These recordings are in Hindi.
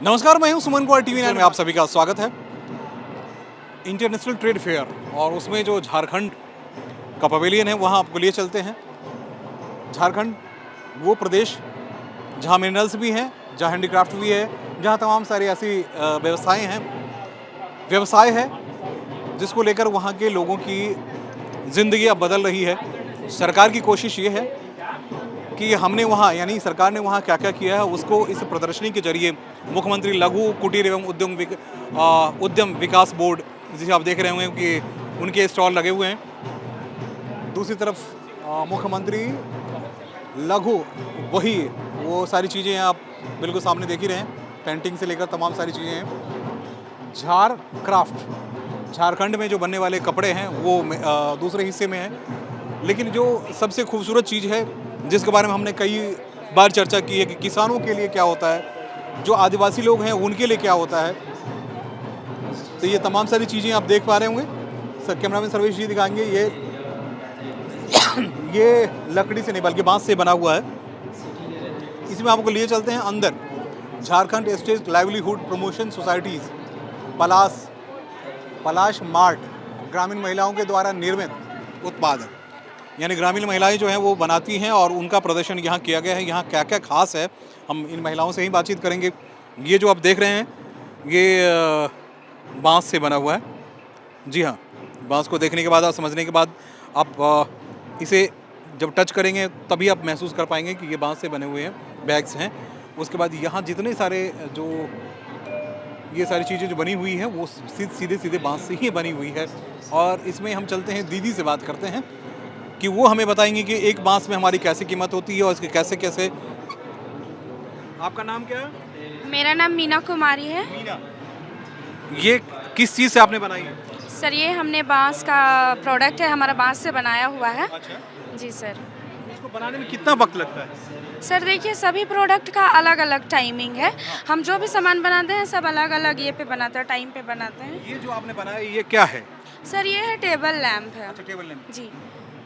नमस्कार, मैं हूं सुमन कुमार टीवी 9 में आप सभी का स्वागत है। इंटरनेशनल ट्रेड फेयर और उसमें जो झारखंड का पवेलियन है वहां आपको लिए चलते हैं। झारखंड वो प्रदेश जहां मिनरल्स भी हैं, जहां हैंडीक्राफ्ट भी है, जहां तमाम सारी ऐसी व्यवसाय है जिसको लेकर वहां के लोगों की ज़िंदगी अब बदल रही है। सरकार की कोशिश ये है कि हमने वहाँ यानी सरकार ने वहाँ क्या क्या किया है उसको इस प्रदर्शनी के जरिए मुख्यमंत्री लघु कुटीर एवं उद्यम विकास बोर्ड, जिसे आप देख रहे होंगे कि उनके स्टॉल लगे हुए हैं। दूसरी तरफ मुख्यमंत्री लघु वही वो सारी चीज़ें हैं, आप बिल्कुल सामने देख ही रहे हैं, पेंटिंग से लेकर तमाम सारी चीज़ें हैं। झारखंड में जो बनने वाले कपड़े हैं वो दूसरे हिस्से में है। लेकिन जो सबसे खूबसूरत चीज़ है जिसके बारे में हमने कई बार चर्चा की है कि किसानों के लिए क्या होता है, जो आदिवासी लोग हैं उनके लिए क्या होता है, तो ये तमाम सारी चीज़ें आप देख पा रहे होंगे। सर कैमरामैन सर्वेश जी दिखाएंगे। ये लकड़ी से नहीं बल्कि बांस से बना हुआ है। इसमें आपको लिए चलते हैं अंदर। Jharkhand state livelihood promotion societies Palash mart ग्रामीण महिलाओं के द्वारा निर्मित उत्पाद है, यानी ग्रामीण महिलाएं जो हैं वो बनाती हैं और उनका प्रदर्शन यहाँ किया गया है। यहाँ क्या क्या खास है हम इन महिलाओं से ही बातचीत करेंगे। ये जो आप देख रहे हैं ये बांस से बना हुआ है। जी हाँ, बांस को देखने के बाद और समझने के बाद आप इसे जब टच करेंगे तभी आप महसूस कर पाएंगे कि ये बांस से बने हुए हैं, बैग्स हैं। उसके बाद यहाँ जितने सारे जो ये सारी चीज़ें जो बनी हुई हैं वो सीधे बांस से ही बनी हुई है। और इसमें हम चलते हैं, दीदी से बात करते हैं कि वो हमें बताएंगे कि एक बांस में हमारी कैसे कीमत होती है और इसके कैसे कैसे। आपका नाम क्या है? मेरा नाम मीना कुमारी है। मीना, ये किस चीज़ से आपने बनाई है? सर ये हमने बांस का प्रोडक्ट है, हमारा बांस से बनाया हुआ है। अच्छा, जी सर। इसको बनाने में कितना वक्त लगता है? सर देखिए, सभी प्रोडक्ट का अलग अलग टाइमिंग है। हम जो भी सामान बनाते हैं सब अलग अलग ये पे बनाते हैं, टाइम पे बनाते हैं। ये जो आपने बनाया ये क्या है? सर ये है टेबल लैंप है। अच्छा, टेबल लैंप। जी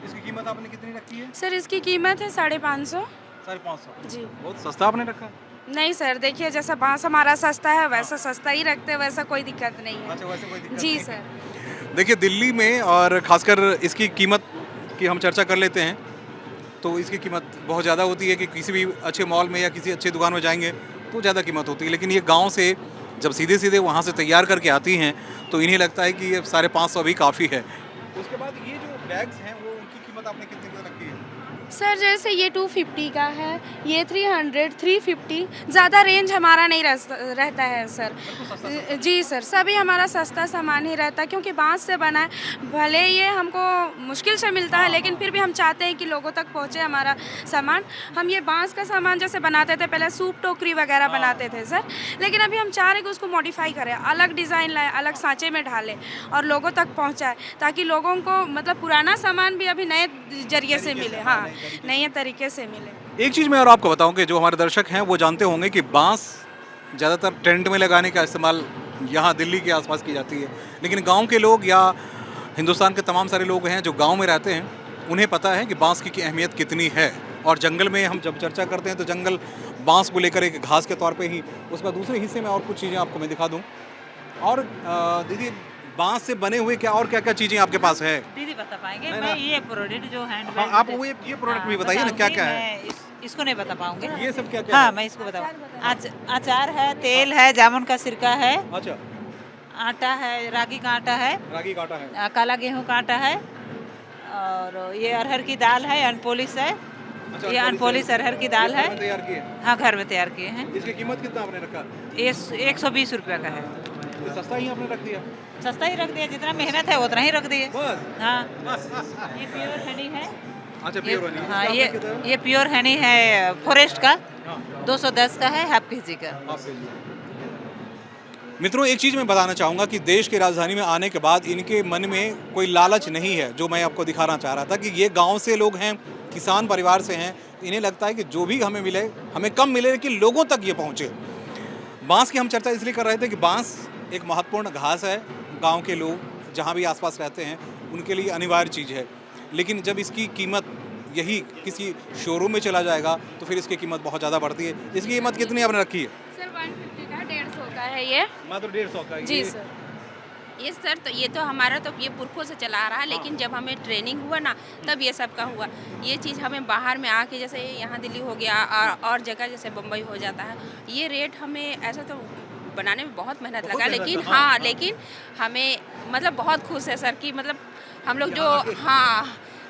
इसकी कीमत आपने कितनी रखी है? सर, इसकी कीमत है 550। 550। जी। बहुत सस्ता आपने रखा है। नहीं सर, देखिए जैसा बांस हमारा सस्ता है वैसा सस्ता ही रखते हैं, वैसा कोई दिक्कत नहीं है। अच्छा, वैसे कोई दिक्कत जी नहीं। सर। देखिए दिल्ली में और ख़ासकर इसकी कीमत की हम चर्चा कर लेते हैं तो इसकी कीमत बहुत ज़्यादा होती है कि किसी भी अच्छे मॉल में या किसी अच्छी दुकान में जाएंगे तो ज़्यादा कीमत होती है। लेकिन ये गांव से जब सीधे वहाँ से तैयार करके आती हैं तो इन्हें लगता है कि ये 550 भी काफ़ी है। उसके बाद ये जो बैग्स हैं वो उनकी कीमत आपने कितने की रखी है? सर जैसे ये 250 का है, ये 300, 350, ज़्यादा रेंज हमारा नहीं रहता है सर। जी सर, सभी हमारा सस्ता सामान ही रहता है क्योंकि बांस से बना है। भले ये हमको मुश्किल से मिलता है लेकिन फिर भी हम चाहते हैं कि लोगों तक पहुंचे हमारा सामान। हम ये बांस का सामान जैसे बनाते थे, पहले सूप टोकरी वगैरह बनाते थे सर, लेकिन अभी हम चाह रहे हैं कि उसको मॉडिफाई करें, अलग डिज़ाइन लाएँ, अलग सांचे में ढालें और लोगों तक पहुँचाएँ ताकि लोगों को मतलब पुराना सामान भी अभी नए जरिए से मिले। हाँ, नए तरीके से मिले। एक चीज़ मैं और आपको बताऊं कि जो हमारे दर्शक हैं वो जानते होंगे कि बांस ज़्यादातर टेंट में लगाने का इस्तेमाल यहाँ दिल्ली के आसपास की जाती है, लेकिन गांव के लोग या हिंदुस्तान के तमाम सारे लोग हैं जो गांव में रहते हैं उन्हें पता है कि बांस की अहमियत कितनी है। और जंगल में हम जब चर्चा करते हैं तो जंगल बांस को लेकर एक घास के तौर पर ही, उसका दूसरे हिस्से में और कुछ चीज़ें आपको मैं दिखा दूँ। और दीदी, बांस से बने हुए क्या क्या चीज़ें आपके पास है? दीदी बता पाएंगे। मैं ये प्रोडक्ट जो हैंड हाँ, आप वो ये प्रोडक्ट भी बताइए ना, क्या क्या है? इसको नहीं बता पाऊंगी। ये सब क्या क्या हाँ है? मैं इसको बताऊँ। अचार है, तेल है, जामुन का सिरका है, अच्छा, आटा है, रागी का आटा है, रागी का आटा है। काला गेहूं का आटा है, और ये अरहर की दाल है, अनपोलिश है। अच्छा, ये अनपोलिश अरहर की दाल है। तैयार किए। हाँ, घर में तैयार किए हैं। इसकी कीमत कितना आपने रखा? ये 120 रुपये का है। ये सस्ता ही आपने रख दिया। सस्ता ही रख दिया, जितना मेहनत है उतना ही रख दिए। बस। हाँ, ये प्योर हनी है। अच्छा, प्योर हनी। हाँ, इसका आपने कितना? ये प्योर हनी है फॉरेस्ट का, हाँ, 210 का है, हाफ केजी का। Half KG. मित्रों, एक चीज़ मैं बताना चाहूँगा कि देश की राजधानी में आने के बाद इनके मन में कोई लालच नहीं है, जो मैं आपको दिखाना चाह रहा था कि ये गांव से लोग हैं, किसान परिवार से हैं, तो इन्हें लगता है कि जो भी हमें मिले हमें कम मिले लेकिन लोगों तक ये पहुँचे। बांस की हम चर्चा इसलिए कर रहे थे कि बांस एक महत्वपूर्ण घास है, गांव के लोग जहां भी आसपास रहते हैं उनके लिए अनिवार्य चीज़ है। लेकिन जब इसकी कीमत यही किसी शोरूम में चला जाएगा तो फिर इसकी कीमत बहुत ज़्यादा बढ़ती है। इसकी कीमत कितनी आपने रखी है? सर 150 का 150 का है ये। मात्र 150 का जी सर। ये सर तो ये तो हमारा तो ये पुरखों से चला आ रहा है, लेकिन जब हमें ट्रेनिंग हुआ ना तब ये सब का हुआ। ये चीज़ हमें बाहर में आके जैसे यहाँ दिल्ली हो गया और जगह जैसे बम्बई हो जाता है, ये रेट हमें ऐसा तो बनाने में बहुत मेहनत लगा, लेकिन हाँ लेकिन हमें मतलब बहुत खुश है सर कि मतलब हम लोग जो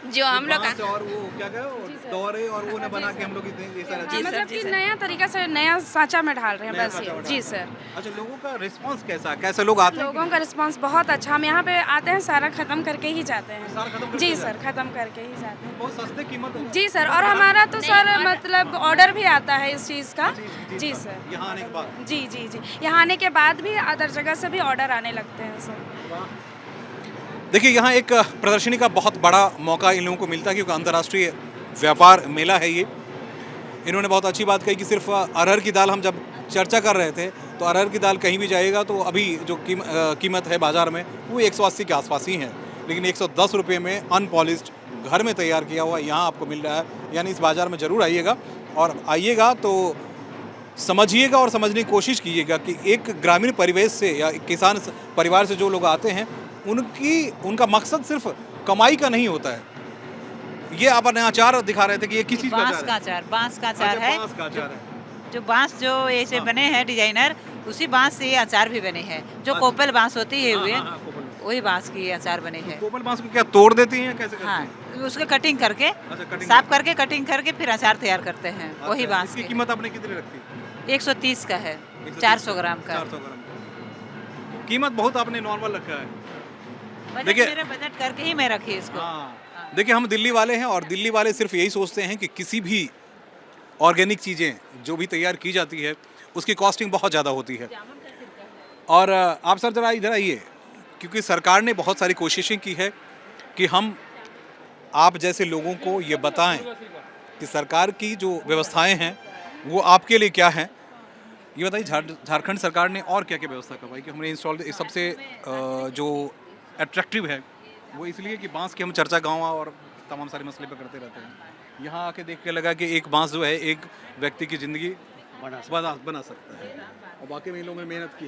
जो हम लोग और वो क्या कहे दौरे और वो ने बना के हम लोग ये सारा जी सर, मतलब जी कि सर। नया तरीका से नया सांचा में ढाल रहे हैं नया बस सांचा ये। में जी डाल सर। अच्छा, लोगों का रिस्पांस कैसा, कैसे लोग आते हैं? लोगों का रिस्पांस बहुत अच्छा। हम यहाँ पे आते हैं सारा खत्म करके ही जाते सारा खत्म हैं। करके जी जाते सर, खत्म करके ही जाते हैं। बहुत सस्ते कीमत है। जी सर, और हमारा तो सर मतलब ऑर्डर भी आता है इस चीज़ का। जी सर। यहाँ आने के बाद जी जी जी, यहाँ आने के बाद भी अदर जगह से भी ऑर्डर आने लगते हैं सर। देखिए यहाँ एक प्रदर्शनी का बहुत बड़ा मौका इन लोगों को मिलता है, क्योंकि अंतर्राष्ट्रीय व्यापार मेला है ये। इन्होंने बहुत अच्छी बात कही कि सिर्फ अरहर की दाल, हम जब चर्चा कर रहे थे तो अरहर की दाल कहीं भी जाएगा तो अभी जो कीमत है बाज़ार में वो 180 के आसपास ही है, लेकिन 110 रुपये में अनपॉलिश्ड घर में तैयार किया हुआ यहाँ आपको मिल रहा है। यानी इस बाज़ार में ज़रूर आइएगा, और आइएगा तो समझिएगा और समझने की कोशिश कीजिएगा कि एक ग्रामीण परिवेश से या एक किसान परिवार से जो लोग आते हैं उनका मकसद सिर्फ कमाई का नहीं होता है। ये आप अपने अचार दिखा रहे थे कि ये किस चीज़ का बांस अचार का है? अचार, बांस का अच्छा, अचार है। बांस का अचार है। जो बांस जो ऐसे हाँ। बने हैं डिजाइनर, उसी बांस से ये अचार भी बने हैं। जो अच्छा। कोपल बांस होती है हुए, कोपल वही बांस की ये अचार बने हैं। बांस को क्या तोड़ देती हैं, कैसे करती हाँ, हैं? उसको कटिंग करके, अच्छा, कटिंग साफ करके कटिंग करके फिर अचार तैयार करते हैं वही अच्छा, बांस इसकी की। कीमत आपने कितनी रखी? 130 का है, 130 400 ग्राम का। 400 ग्राम का। कीमत बहुत आपने नॉर्मल रखा है। बजट देखिए- मेरा बजट करके ही मैं रखी इसको। हाँ, देखिए हम दिल्ली वाले हैं, और दिल्ली वाले सिर्फ यही सोचते हैं कि किसी भी ऑर्गेनिक चीज़ें जो भी तैयार की जाती है उसकी कॉस्टिंग बहुत ज़्यादा होती है। और आप सर ज़रा इधर आइए, क्योंकि सरकार ने बहुत सारी कोशिशें की है कि हम आप जैसे लोगों को ये बताएं कि सरकार की जो व्यवस्थाएं हैं वो आपके लिए क्या हैं। ये बताइए झारखंड सरकार ने और क्या क्या व्यवस्था करवाई कि हमने इंस्टॉल सबसे जो अट्रैक्टिव है वो इसलिए कि बांस की हम चर्चा गाँव और तमाम सारे मसले पर करते रहते हैं। यहाँ आके देख के लगा कि एक बांस जो है एक व्यक्ति की ज़िंदगी बना सकता है, और बाकी में इन लोगों ने मेहनत की।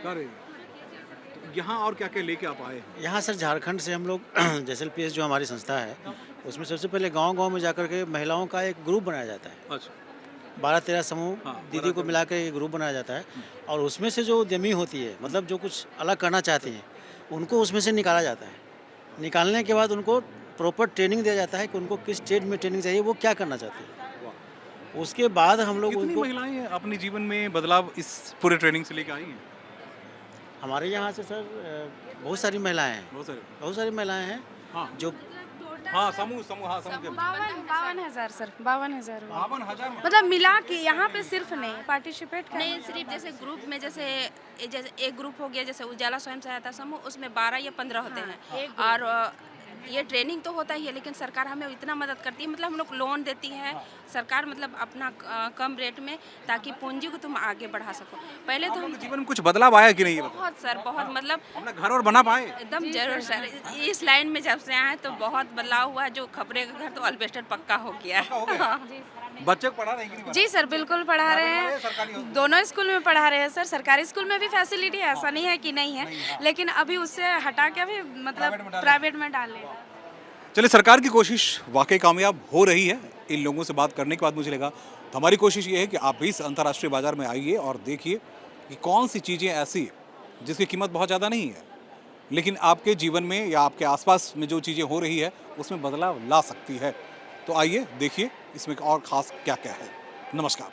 अरे तो यहाँ और क्या क्या लेके आप आए हैं? यहाँ सर झारखंड से हम लोग JSLPS जो हमारी संस्था है उसमें सबसे पहले गांव-गांव में जाकर के महिलाओं का एक ग्रुप बनाया जाता है। अच्छा, 12-13 समूह हाँ, दीदी को मिला के एक ग्रुप बनाया जाता है, और उसमें से जो उद्यमी होती है, मतलब जो कुछ अलग करना चाहती हैं, उनको उसमें से निकाला जाता है। निकालने के बाद उनको प्रॉपर ट्रेनिंग दिया जाता है कि उनको किस स्टेज में ट्रेनिंग चाहिए, वो क्या करना चाहती है। उसके बाद हम लोग कितनी उनको महिलाएं अपने जीवन में बदलाव इस पूरे ट्रेनिंग से लेके आई हैं? हमारे यहाँ से सर बहुत सारी महिलाएं हैं, बहुत सारी महिलाएं हैं हाँ, जो हाँ समूह हाँ समूह के 52,000 सर, 52,000 हुआ। 52,000 मतलब मिला के यहाँ पे सिर्फ नहीं पार्टिसिपेट कर नहीं, सिर्फ जैसे ग्रुप में जैसे एक ग्रुप हो गया जैसे उजाला स्वयं सहायता समूह, उसमें 12 या 15 होते हैं। और ये ट्रेनिंग तो होता ही है, लेकिन सरकार हमें इतना मदद करती है, मतलब हम लोग लोन देती है सरकार, मतलब अपना कम रेट में, ताकि पूंजी को तुम आगे बढ़ा सको। पहले तो हम जीवन में कुछ बदलाव आया कि नहीं, ये बताओ? बहुत सर बहुत मतलब अपना घर और बना पाए? एकदम जरूर सर। इस लाइन में जब से आए तो बहुत बदलाव हुआ है। जो खपरे का घर तो अल्बेस्टर पक्का हो गया है। बच्चे को पढ़ा रहे हैं कि नहीं? जी सर, बिल्कुल पढ़ा रहे हैं। दोनों स्कूल में पढ़ा रहे हैं सर। सरकारी स्कूल में भी फैसिलिटी है, ऐसा नहीं है कि नहीं है, लेकिन अभी उससे हटा के अभी मतलब प्राइवेट में डाले। चलिए, सरकार की कोशिश वाकई कामयाब हो रही है। इन लोगों से बात करने के बाद मुझे लगा तो हमारी कोशिश ये है कि आप भी इस अंतर्राष्ट्रीय बाजार में आइए और देखिए कि कौन सी चीज़ें ऐसी जिसकी कीमत बहुत ज़्यादा नहीं है, लेकिन आपके जीवन में या आपके आसपास में जो चीज़ें हो रही है उसमें बदलाव ला सकती है। तो आइए देखिए इसमें और ख़ास क्या क्या है। नमस्कार।